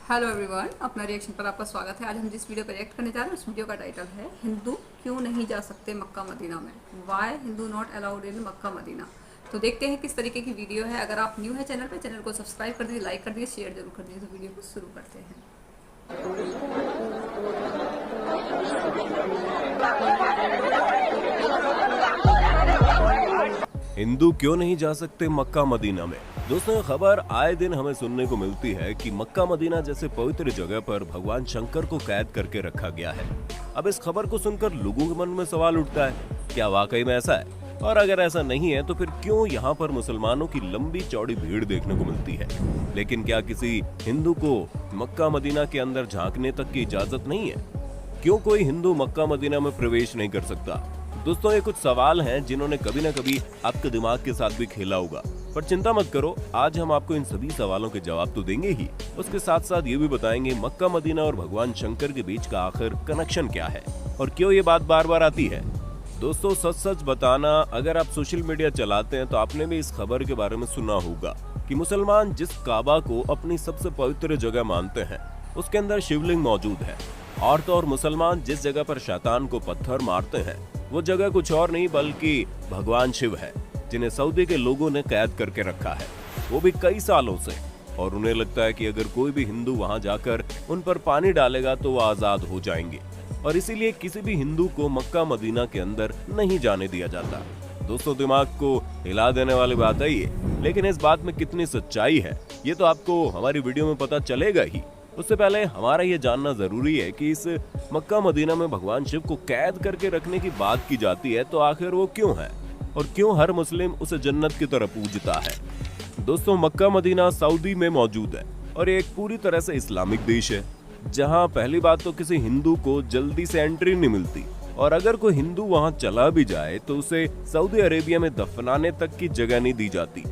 Hello everyone, अपना reaction पर आपका स्वागत है। आज हम जिस वीडियो पर रिएक्ट करने जा रहे हैं उस वीडियो का टाइटल है हिंदू क्यों नहीं जा सकते मक्का मदीना में, why Hindu not allowed in Mecca Medina. तो देखते हैं किस तरीके की वीडियो है। अगर आप न्यू है चैनल पे, चैनल को सब्सक्राइब कर दीजिए, लाइक कर दीजिए, शेयर जरूर कर दीजिए। तो वीडियो को शुरू करते हैं। हिंदू क्यों नहीं जा सकते मक्का मदीना में। दोस्तों, खबर आए दिन हमें सुनने को मिलती है कि मक्का मदीना जैसे पवित्र जगह पर भगवान शंकर को कैद करके रखा गया है। अब इस खबर को सुनकर लोगों के मन में सवाल उठता है, क्या वाकई में ऐसा है? और अगर ऐसा नहीं है तो फिर क्यों यहाँ पर मुसलमानों की लंबी चौड़ी भीड़ देखने को मिलती है? लेकिन क्या किसी हिंदू को मक्का मदीना के अंदर झांकने तक की इजाजत नहीं है? क्यों कोई हिंदू मक्का मदीना में प्रवेश नहीं कर सकता? दोस्तों, ये कुछ सवाल हैं जिन्होंने कभी ना कभी आपके दिमाग के साथ भी खेला होगा। पर चिंता मत करो, आज हम आपको इन सभी सवालों के जवाब तो देंगे ही, उसके साथ साथ ये भी बताएंगे मक्का मदीना और भगवान शंकर के बीच का आखिर कनेक्शन क्या है और क्यों ये बात बार बार आती है। दोस्तों, सच सच बताना, अगर आप सोशल मीडिया चलाते हैं तो आपने भी इस खबर के बारे में सुना होगा कि मुसलमान जिस काबा को अपनी सबसे पवित्र जगह मानते हैं उसके अंदर शिवलिंग मौजूद है। और तो और मुसलमान जिस जगह पर शैतान को पत्थर मारते हैं वो जगह कुछ और नहीं बल्कि भगवान शिव है, जिन्हें सऊदी के लोगों ने कैद करके रखा है, वो भी कई सालों से। और उन्हें लगता है कि अगर कोई भी हिंदू वहां जाकर उन पर पानी डालेगा तो वो आजाद हो जाएंगे, और इसीलिए किसी भी हिंदू को मक्का मदीना के अंदर नहीं जाने दिया जाता। दोस्तों, दिमाग को हिला देने वाली बात है ये, लेकिन इस बात में कितनी सच्चाई है ये तो आपको हमारी वीडियो में पता चलेगा ही। उससे पहले हमारा ये जानना जरूरी है कि इस मक्का मदीना में भगवान शिव को कैद करके रखने की बात की जाती है तो आखिर वो क्यों है और क्यों हर मुस्लिम उसे जन्नत की तरह पूजता है। दोस्तों, मक्का मदीना सऊदी में मौजूद है और ये एक पूरी तरह से इस्लामिक देश है, जहां पहली बात तो किसी हिंदू को जल्दी से एंट्री नहीं मिलती, और अगर कोई हिंदू वहां चला भी जाए तो उसे सऊदी अरेबिया में दफनाने तक की जगह नहीं दी जाती।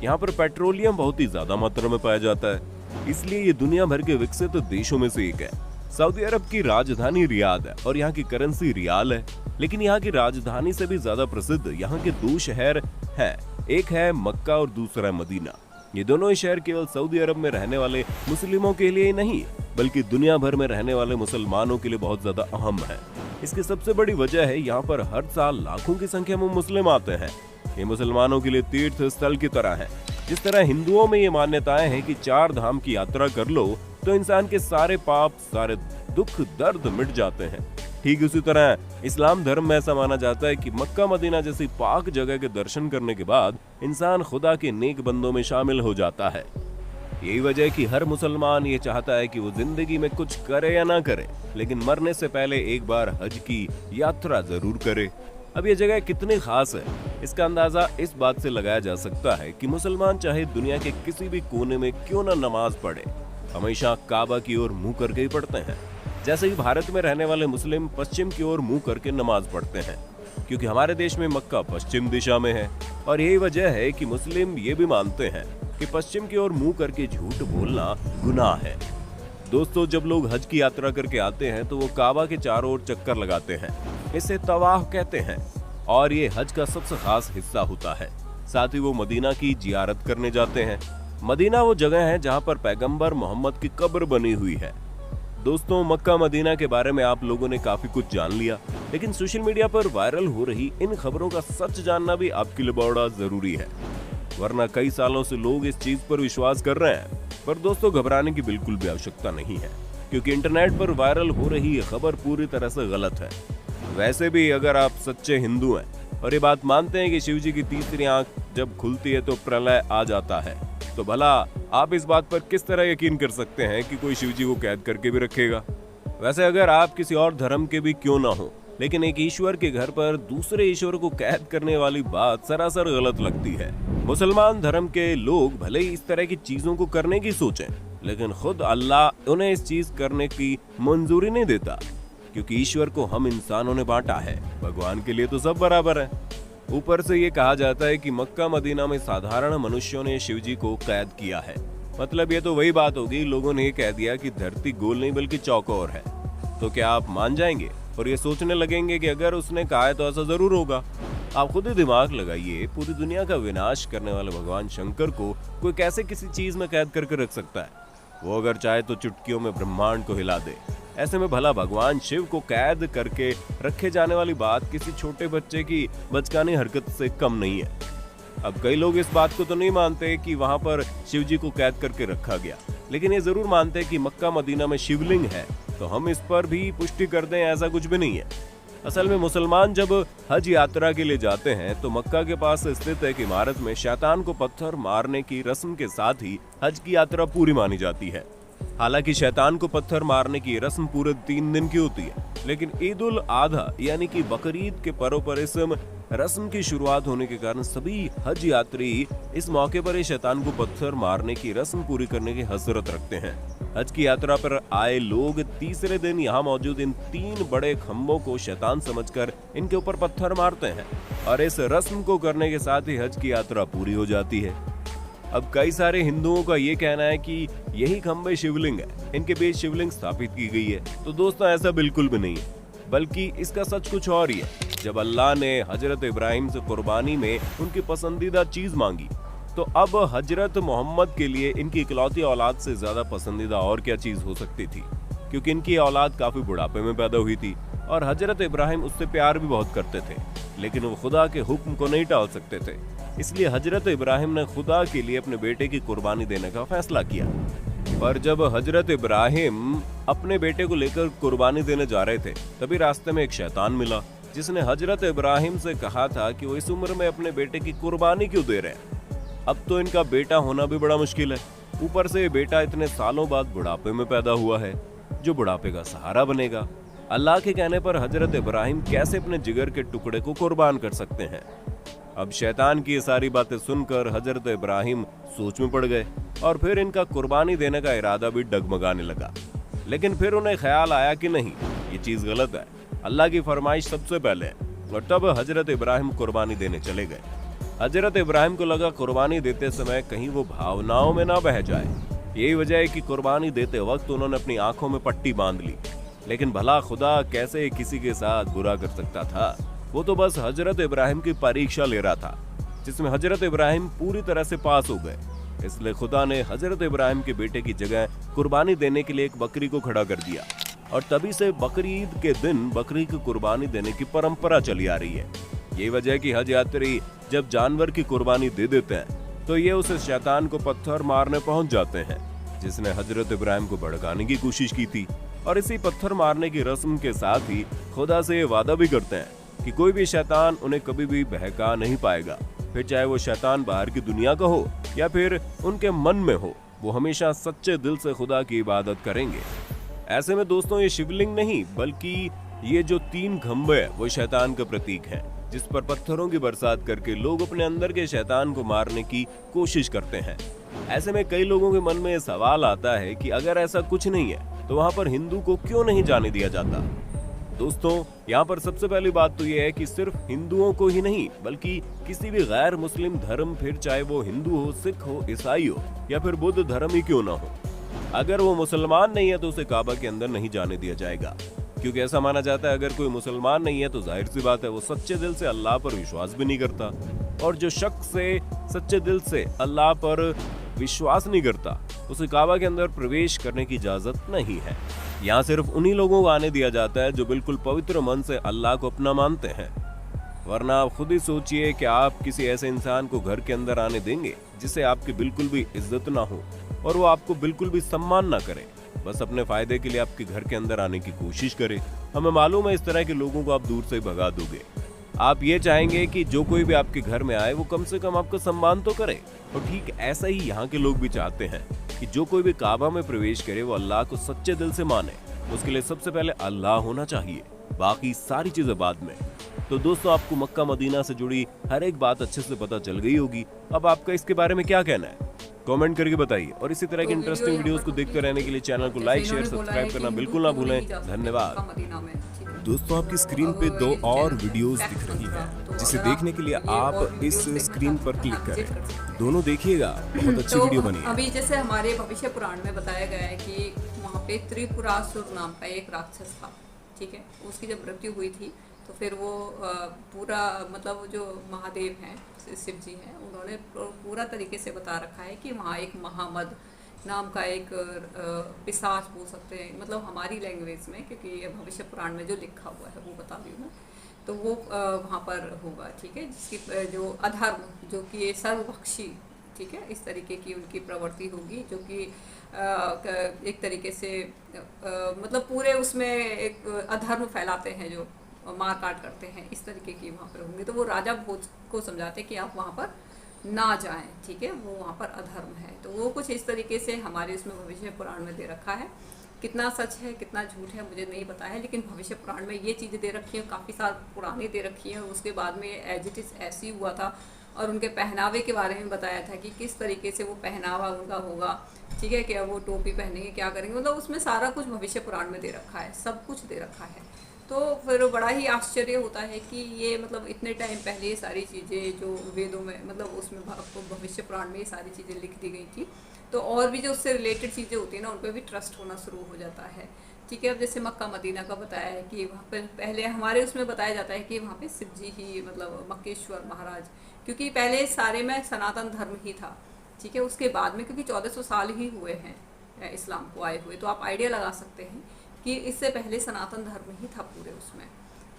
यहाँ पर पेट्रोलियम बहुत ही ज्यादा मात्रा में पाया जाता है, इसलिए ये दुनिया भर के विकसित देशों में से एक है। सऊदी अरब की राजधानी रियाद है और यहाँ की करेंसी रियाल है, लेकिन यहाँ की राजधानी से भी ज्यादा प्रसिद्ध यहाँ के दो शहर हैं, एक है मक्का और दूसरा है मदीना। ये दोनों ही शहर केवल सऊदी अरब में रहने वाले मुस्लिमों के लिए ही नहीं बल्कि दुनिया भर में रहने वाले मुसलमानों के लिए बहुत ज्यादा अहम है। इसकी सबसे बड़ी वजह है यहाँ पर हर साल लाखों की संख्या में मुस्लिम आते हैं। ये मुसलमानों के लिए तीर्थ स्थल की तरह है। जिस तरह हिंदुओं में ये मान्यताएं हैं कि 4 धाम की यात्रा कर लो तो इंसान के सारे पाप, सारे दुख दर्द मिट जाते हैं, ठीक उसी तरह इस्लाम धर्म में ऐसा माना जाता है कि मक्का मदीना जैसी पाक जगह के दर्शन करने के बाद इंसान खुदा के नेक बंदों में शामिल हो जाता है। यही वजह कि हर मुसलमान ये चाहता है कि वो जिंदगी में कुछ करे या ना करे, लेकिन मरने से पहले एक बार हज की यात्रा जरूर करे। अब ये जगह कितनी खास है इसका अंदाजा इस बात से लगाया जा सकता है कि मुसलमान चाहे दुनिया के किसी भी कोने में क्यों ना नमाज पढ़े, हमेशा काबा की ओर मुंह करके ही पढ़ते हैं। जैसे ही भारत में रहने वाले मुस्लिम पश्चिम की ओर मुंह करके नमाज पढ़ते हैं, क्योंकि हमारे देश में मक्का पश्चिम दिशा में है। और यही वजह है कि मुस्लिम ये भी मानते हैं कि पश्चिम की ओर मुंह करके झूठ बोलना गुनाह है। दोस्तों, जब लोग हज की यात्रा करके आते हैं तो वो काबा के चारों ओर चक्कर लगाते हैं, इसे तवाफ कहते हैं, और ये हज का सबसे खास हिस्सा होता है। साथ ही वो मदीना की जियारत करने जाते हैं। मदीना वो जगह है जहाँ पर पैगंबर मोहम्मद की कब्र बनी हुई है। दोस्तों, मक्का मदीना के बारे में आप लोगों ने काफी कुछ जान लिया, लेकिन सोशल मीडिया पर वायरल हो रही इन खबरों का सच जानना भी आपके लिए बड़ा जरूरी है, वरना कई सालों से लोग इस चीज पर विश्वास कर रहे हैं। पर दोस्तों, घबराने की बिल्कुल भी आवश्यकता नहीं है, क्योंकि इंटरनेट पर वायरल हो रही ये खबर पूरी तरह से गलत है। वैसे भी अगर आप सच्चे हिंदू हैं और ये बात मानते हैं कि शिव जी की तीसरी आंख जब खुलती है तो प्रलय आ जाता है, तो भला आप इस बात पर किस तरह यकीन कर सकते हैं कि कोई शिव जी को कैद करके भी रखेगा? वैसे अगर आप किसी और धर्म के भी क्यों ना हो, लेकिन एक ईश्वर के घर पर दूसरे ईश्वर को कैद करने वाली बात सरासर गलत लगती है। मुसलमान धर्म के लोग भले ही इस तरह की चीजों को करने की सोचें, लेकिन खुद अल्लाह उन्हें इस चीज करने की मंजूरी नहीं देता, क्योंकि ईश्वर को हम इंसानों ने बांटा है, भगवान के लिए तो सब बराबर है। ऊपर से ये कहा जाता है कि मक्का मदीना में साधारण मनुष्यों ने शिव जी को कैद किया है। मतलब ये तो वही बात होगी, लोगों ने ये कह दिया कि धरती गोल नहीं बल्कि चौकोर है। तो क्या आप मान जाएंगे और ये सोचने लगेंगे कि अगर उसने कहा है तो ऐसा जरूर होगा? आप खुद ही दिमाग लगाइए, पूरी दुनिया का विनाश करने वाले भगवान शंकर को कोई कैसे किसी चीज में कैद करके रख सकता है? वो अगर चाहे तो चुटकियों में ब्रह्मांड को हिला दे। ऐसे में भला भगवान शिव को कैद करके रखे जाने वाली बात किसी छोटे बच्चे की बचकानी हरकत से कम नहीं है। अब कई लोग इस बात को तो नहीं मानते कि वहां पर शिव जी को कैद करके रखा गया, लेकिन ये जरूर मानते हैं कि मक्का मदीना में शिवलिंग है। तो हम इस पर भी पुष्टि कर दें, ऐसा कुछ भी नहीं है। असल में मुसलमान जब हज यात्रा के लिए जाते हैं तो मक्का के पास स्थित एक इमारत में शैतान को पत्थर मारने की रस्म के साथ ही हज की यात्रा पूरी मानी जाती है। हालांकि शैतान को पत्थर मारने की रस्म पूरे 3 दिन की होती है, लेकिन ईद उल आधा यानी कि बकरीद के पर्व पर इस रस्म की शुरुआत होने के कारण सभी हज यात्री इस मौके पर ही शैतान को पत्थर मारने की रस्म पूरी करने की हसरत रखते हैं। हज की यात्रा पर आए लोग तीसरे दिन यहाँ मौजूद इन 3 बड़े खम्भों को शैतान समझकर इनके ऊपर पत्थर मारते हैं और इस रस्म को करने के साथ ही हज की यात्रा पूरी हो जाती है। अब कई सारे हिंदुओं का ये कहना है कि यही खंभे शिवलिंग है, इनके बीच शिवलिंग स्थापित की गई है। तो दोस्तों ऐसा बिल्कुल भी नहीं है, बल्कि इसका सच कुछ और ही है। जब अल्लाह ने हजरत इब्राहिम से कुर्बानी में उनकी पसंदीदा चीज मांगी, तो अब हजरत मोहम्मद के लिए इनकी इकलौती औलाद से ज्यादा पसंदीदा और क्या चीज हो सकती थी, क्योंकि इनकी औलाद काफी बुढ़ापे में पैदा हुई थी और हजरत इब्राहिम उससे प्यार भी बहुत करते थे, लेकिन वो खुदा के हुक्म को नहीं टाल सकते थे। इसलिए हजरत इब्राहिम ने खुदा के लिए अपने बेटे की कुर्बानी देने का फैसला किया। पर जब हजरत इब्राहिम अपने बेटे को लेकर कुर्बानी देने जा रहे थे, तभी रास्ते में एक शैतान मिला जिसने हजरत इब्राहिम से कहा था कि वो इस उम्र में अपने बेटे की कुर्बानी क्यों दे रहे हैं। अब तो इनका बेटा होना भी बड़ा मुश्किल है, ऊपर से बेटा इतने सालों बाद बुढ़ापे में पैदा हुआ है, जो बुढ़ापे का सहारा बनेगा। अल्लाह के कहने पर हजरत इब्राहिम कैसे अपने जिगर के टुकड़े को कुर्बान कर सकते हैं। अब शैतान की ये सारी बातें सुनकर हजरत इब्राहिम सोच में पड़ गए और फिर इनका कुर्बानी देने का इरादा भी डगमगाने लगा। लेकिन फिर उन्हें ख्याल आया कि नहीं, ये चीज गलत है, अल्लाह की फरमाइश सबसे पहले है। और तब हजरत इब्राहिम कुर्बानी देने चले गए। हजरत इब्राहिम को लगा कुर्बानी देते समय कहीं वो भावनाओं में ना बह जाए। यही वजह है कि कुर्बानी देते वक्त उन्होंने अपनी आंखों में पट्टी बांध ली। लेकिन भला खुदा कैसे किसी के साथ बुरा कर सकता था। वो तो बस हजरत इब्राहिम की परीक्षा ले रहा था, जिसमें हजरत इब्राहिम पूरी तरह से पास हो गए। इसलिए खुदा ने हजरत इब्राहिम के बेटे की जगह कुर्बानी देने के लिए एक बकरी को खड़ा कर दिया और तभी से बकरीद के दिन बकरी की कुर्बानी देने की परंपरा चली आ रही है। यही वजह है कि हज यात्री जब जानवर की कुर्बानी दे देते हैं तो ये उस शैतान को पत्थर मारने पहुंच जाते हैं, जिसने हजरत इब्राहिम को भड़काने की कोशिश की थी। और इसी पत्थर मारने की रस्म के साथ ही खुदा से ये वादा भी करते हैं कि कोई भी शैतान उन्हें कभी भी बहका नहीं पाएगा। फिर चाहे वो शैतान बाहर की दुनिया का हो या फिर उनके मन में हो, वो हमेशा सच्चे दिल से खुदा की इबादत करेंगे। ऐसे में दोस्तों ये शिवलिंग नहीं बल्कि ये जो 3 खंभे हैं वो शैतान का प्रतीक है, जिस पर पत्थरों की बरसात करके लोग अपने अंदर के शैतान को मारने की कोशिश करते हैं। ऐसे में कई लोगों के मन में सवाल आता है कि अगर ऐसा कुछ नहीं है तो वहाँ पर हिंदू को क्यों नहीं जाने दिया जाता। दोस्तों यहाँ पर सबसे पहली बात तो ये है कि सिर्फ हिंदुओं को ही नहीं बल्कि किसी भी गैर मुस्लिम धर्म, फिर चाहे वो हिंदू हो, सिख हो, ईसाई हो या फिर बुद्ध धर्म ही क्यों ना हो, अगर वो मुसलमान नहीं है तो उसे काबा के अंदर नहीं जाने दिया जाएगा। क्योंकि ऐसा माना जाता है अगर कोई मुसलमान नहीं है तो जाहिर सी बात है वो सच्चे दिल से अल्लाह पर विश्वास भी नहीं करता, और जो शख्स से सच्चे दिल से अल्लाह पर विश्वास नहीं करता उसे काबा के अंदर प्रवेश करने की इजाजत नहीं है। यहाँ सिर्फ उन्हीं लोगों को आने दिया जाता है जो बिल्कुल पवित्र मन से अल्लाह को अपना मानते हैं। वरना आप खुद ही सोचिए कि आप किसी ऐसे इंसान को घर के अंदर आने देंगे जिसे आपकी बिल्कुल भी इज्जत ना हो और वो आपको बिल्कुल भी सम्मान ना करे, बस अपने फायदे के लिए आपके घर के अंदर आने की कोशिश करे। हमें मालूम है इस तरह के लोगों को आप दूर से भगा दोगे। आप ये चाहेंगे कि जो कोई भी आपके घर में आए वो कम से कम आपका सम्मान तो करे। और ठीक ऐसा ही यहाँ के लोग भी चाहते हैं कि जो कोई भी काबा में प्रवेश करे वो अल्लाह को सच्चे दिल से माने। उसके लिए सबसे पहले अल्लाह होना चाहिए, बाकी सारी चीजें बाद में। तो दोस्तों आपको मक्का मदीना से जुड़ी हर एक बात अच्छे से पता चल गई होगी। अब आपका इसके बारे में क्या कहना है कमेंट करके बताइए, और इसी तरह की इंटरेस्टिंग वीडियोस को देखते रहने के लिए चैनल को लाइक, शेयर, सब्सक्राइब करना बिल्कुल ना भूलें। धन्यवाद। दोस्तों आपकी स्क्रीन पे 2 और वीडियोस दिख रही है, जिसे देखने के लिए आप इस स्क्रीन पर क्लिक करें। दोनों देखिएगा, बहुत अच्छी वीडियो बनी है। अभी जैसे हमारे भविष्य पुराण में बताया गया है कि वहाँ पे त्रिपुरासुर नाम का एक राक्षस था, ठीक है। उसकी जब मृत्यु हुई थी तो फिर वो पूरा मतलब जो महादेव हैं, शिव जी हैं, उन्होंने पूरा तरीके से बता रखा है कि वहाँ एक महामद नाम का एक पिशाच बोल सकते हैं, मतलब हमारी लैंग्वेज में, क्योंकि ये भविष्य पुराण में जो लिखा हुआ है वो बता रही हूँ मैं। तो वो वहाँ पर होगा, ठीक है, जिसकी जो अधर्म, जो कि ये सर्वभक्षी, ठीक है, इस तरीके की उनकी प्रवृत्ति होगी, जो कि एक तरीके से मतलब पूरे उसमें एक अधर्म फैलाते हैं, जो मार काट करते हैं, इस तरीके की वहाँ पर होंगे। तो वो राजा भोज को समझाते हैं कि आप वहाँ पर ना जाएं, ठीक है, वो वहाँ पर अधर्म है। तो वो कुछ इस तरीके से हमारे उसमें भविष्य पुराण में दे रखा है। कितना सच है कितना झूठ है मुझे नहीं पता है, लेकिन भविष्य पुराण में ये चीज़ें दे रखी हैं, काफ़ी साल पुरानी दे रखी हैं। उसके बाद में एज इट इज़ ऐसी हुआ था, और उनके पहनावे के बारे में बताया था कि किस तरीके से वो पहनावा उनका होगा, ठीक है, क्या वो टोपी पहनेंगे, क्या करेंगे, मतलब उसमें सारा कुछ भविष्य पुराण में दे रखा है, सब कुछ दे रखा है। तो फिर बड़ा ही आश्चर्य होता है कि ये मतलब इतने टाइम पहले ये सारी चीज़ें जो वेदों में, मतलब उसमें भविष्य पुराण में ये सारी चीज़ें लिख दी गई थी, तो और भी जो उससे रिलेटेड चीज़ें होती हैं ना, उन पर भी ट्रस्ट होना शुरू हो जाता है, ठीक है। अब जैसे मक्का मदीना का बताया है कि वहाँ पर पहले हमारे उसमें बताया जाता है कि वहाँ पे शिव जी ही, मतलब मक्केश्वर महाराज, क्योंकि पहले सारे में सनातन धर्म ही था, ठीक है। उसके बाद में क्योंकि 1400 साल ही हुए हैं इस्लाम को आए हुए, तो आप आइडिया लगा सकते हैं कि इससे पहले सनातन धर्म ही था पूरे उसमें,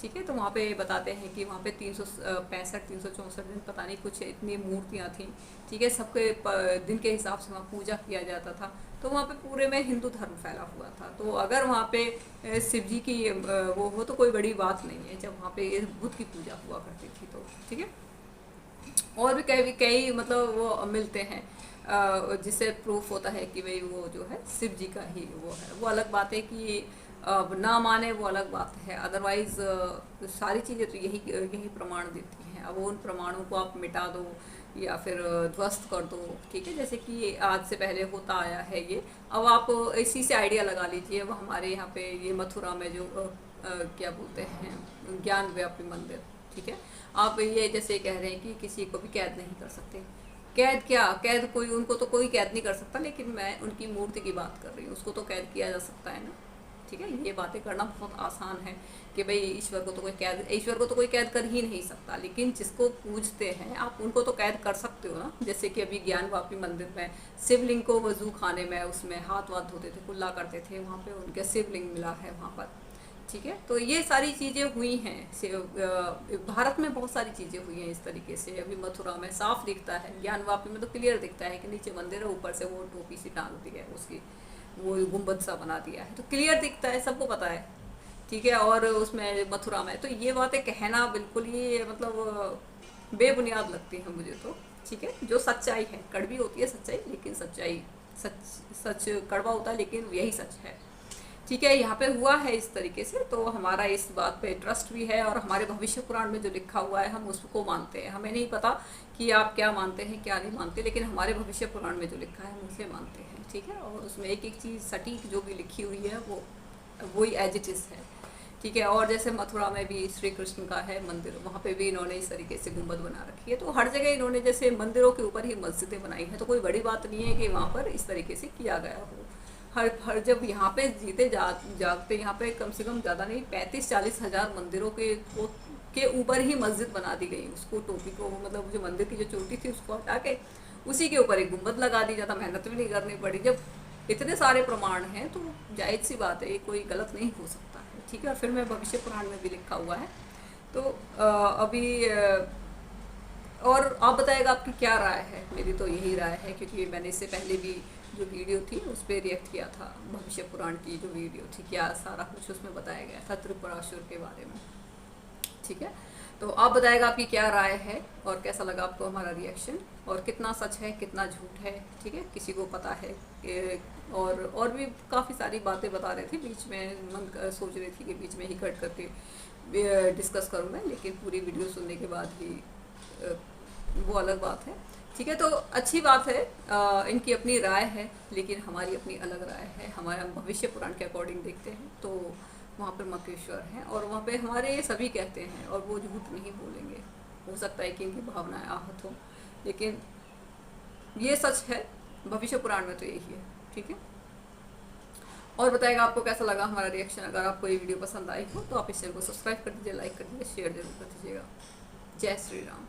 ठीक है। तो वहाँ पे बताते हैं कि वहाँ पे 365 364 दिन पता नहीं कुछ इतनी मूर्तियाँ थीं, ठीक है, सबके दिन के हिसाब से वहाँ पूजा किया जाता था। तो वहाँ पे पूरे में हिंदू धर्म फैला हुआ था। तो अगर वहाँ पे शिव जी की वो हो तो कोई बड़ी बात नहीं है, जब वहाँ पे बुद्ध की पूजा हुआ करती थी, तो ठीक है। और भी कई मतलब वो मिलते हैं जिससे प्रूफ होता है कि भाई वो जो है शिव जी का ही वो है। वो अलग बात है कि ना माने, वो अलग बात है, अदरवाइज सारी चीज़ें तो यही प्रमाण देती हैं। अब उन प्रमाणों को आप मिटा दो या फिर ध्वस्त कर दो, ठीक है, जैसे कि आज से पहले होता आया है ये। अब आप इसी से आइडिया लगा लीजिए, वो हमारे यहाँ पे ये मथुरा में जो क्या बोलते हैं ज्ञान व्यापी मंदिर, ठीक है। आप ये जैसे कह रहे हैं कि किसी को भी कैद नहीं कर सकते, कैद क्या, कैद कोई, उनको तो कोई कैद नहीं कर सकता, लेकिन मैं उनकी मूर्ति की बात कर रही हूँ, उसको तो कैद किया जा सकता है ना, ठीक है। ये बातें करना बहुत आसान है कि भाई ईश्वर को तो कोई कैद कर ही नहीं सकता, लेकिन जिसको पूजते हैं आप उनको तो कैद कर सकते हो ना। जैसे कि अभी ज्ञान वापी मंदिर में शिवलिंग को वजू खाने में उसमें हाथ वाथ धोते थे, कुल्ला करते थे, वहाँ पे उनके शिवलिंग मिला है वहाँ पर, ठीक है। तो ये सारी चीज़ें हुई हैं, भारत में बहुत सारी चीज़ें हुई हैं इस तरीके से। अभी मथुरा में साफ दिखता है, ज्ञान वापी में तो क्लियर दिखता है कि नीचे मंदिर है, ऊपर से वो टोपी सी टांग दी है उसकी, वो गुंबद सा बना दिया है, तो क्लियर दिखता है, सबको पता है, ठीक है। और उसमें मथुरा में तो ये बातें कहना बिल्कुल ही मतलब बेबुनियाद लगती हैं मुझे तो, ठीक है। जो सच्चाई है, कड़वी होती है सच्चाई, लेकिन सच्चाई सच कड़वा होता है, लेकिन यही सच है, ठीक है। यहाँ पे हुआ है इस तरीके से, तो हमारा इस बात पे ट्रस्ट भी है, और हमारे भविष्य पुराण में जो लिखा हुआ है हम उसको मानते हैं। हमें नहीं पता कि आप क्या मानते हैं क्या नहीं मानते, लेकिन हमारे भविष्य पुराण में जो लिखा है हम उसे मानते हैं, ठीक है। और उसमें एक एक चीज़ सटीक जो भी लिखी हुई है वो ही एज इट इज़ है, ठीक है। और जैसे मथुरा में भी श्री कृष्ण का है मंदिर, वहाँ पे भी इन्होंने इस तरीके से गुंबद बना रखी है। तो हर जगह इन्होंने जैसे मंदिरों के ऊपर ही मस्जिदें बनाई हैं, तो कोई बड़ी बात नहीं है कि वहाँ पर इस तरीके से किया गया हो। हर जब यहाँ पे जीते जागते यहाँ पे कम से कम ज़्यादा नहीं 35-40 हज़ार मंदिरों के ऊपर ही मस्जिद बना दी गई। उसको टोपी को, मतलब जो मंदिर की जो चोटी थी उसको हटा के उसी के ऊपर एक गुंबद लगा दी, ज़्यादा मेहनत भी नहीं करनी पड़ी। जब इतने सारे प्रमाण हैं तो जायज़ सी बात है, ये कोई गलत नहीं हो सकता है, ठीक है। और फिर मैं भविष्य पुराण में भी लिखा हुआ है, तो अभी और आप बताएगा आपकी क्या राय है। मेरी तो यही राय है, क्योंकि मैंने इससे पहले भी जो वीडियो थी उस पर रिएक्ट किया था, भविष्य पुराण की जो वीडियो थी, क्या सारा कुछ उसमें बताया गया था त्रिपुरासुर के बारे में, ठीक है। तो आप बताएगा आपकी क्या राय है और कैसा लगा आपको हमारा रिएक्शन, और कितना सच है कितना झूठ है, ठीक है, किसी को पता है। और भी काफ़ी सारी बातें बता रहे थे, बीच में सोच रही थी कि बीच में ही कट करके डिस्कस करूँ मैं, लेकिन पूरी वीडियो सुनने के बाद ही वो अलग बात है, ठीक है। तो अच्छी बात है, इनकी अपनी राय है, लेकिन हमारी अपनी अलग राय है। हमारा भविष्य पुराण के अकॉर्डिंग देखते हैं तो वहाँ पर मक्केश्वर हैं, और वहाँ पे हमारे सभी कहते हैं, और वो झूठ नहीं बोलेंगे। हो सकता है कि इनकी भावनाएं आहत हों, लेकिन ये सच है, भविष्य पुराण में तो यही है, ठीक है। और बताएगा आपको कैसा लगा हमारा रिएक्शन। अगर आपको ये वीडियो पसंद आई हो तो आप इस चैनल को सब्सक्राइब कर दीजिए, लाइक कर दीजिए, शेयर जरूर कर दीजिएगा। जय श्री राम।